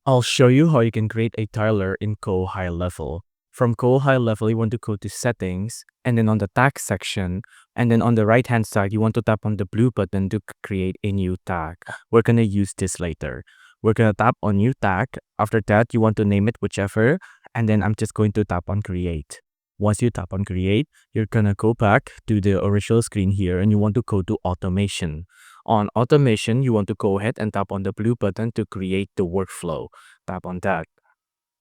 I'll show you how you can create a tiler in GoHighLevel. From GoHighLevel, you want to go to Settings, and then on the Tag section, and then on the right-hand side, you want to tap on the blue button to create a new tag. We're going to use this later. We're going to tap on New Tag. After that, you want to name it whichever, and then I'm just going to tap on Create. Once you tap on Create, you're going to go back to the original screen here, and you want to go to Automation. On automation, you want to go ahead and tap on the blue button to create the workflow. Tap on that.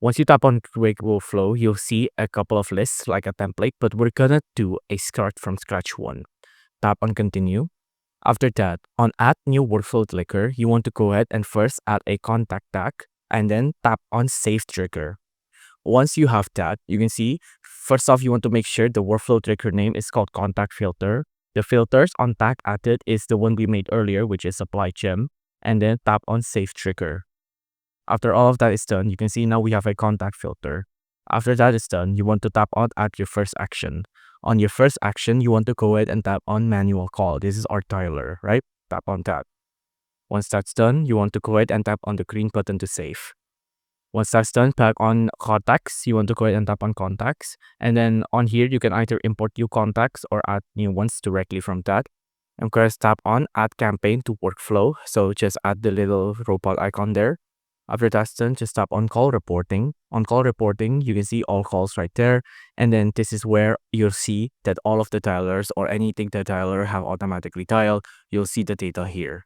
Once you tap on create workflow, you'll see a couple of lists like a template, but we're gonna do a start from scratch one. Tap on continue. After that, on add new workflow trigger, you want to go ahead and first add a contact tag and then tap on save trigger. Once you have that, you can see, first off, you want to make sure the workflow trigger name is called contact filter. The filters on tag added is the one we made earlier, which is apply gem, and then tap on save trigger. After all of that is done, you can see now we have a contact filter. After that is done, you want to tap on add your first action. On your first action, you want to go ahead and tap on manual call. This is our tiler, right? Tap on that. Once that's done, you want to go ahead and tap on the green button to save. Once that's done, tap on contacts. You want to go ahead and tap on contacts. And then on here, you can either import new contacts or add new ones directly from that. And first tap on add campaign to workflow. So just add the little robot icon there. After that's done, just tap on call reporting. On call reporting, you can see all calls right there. And then this is where you'll see that all of the dialers or anything the dialer have automatically dialed, you'll see the data here.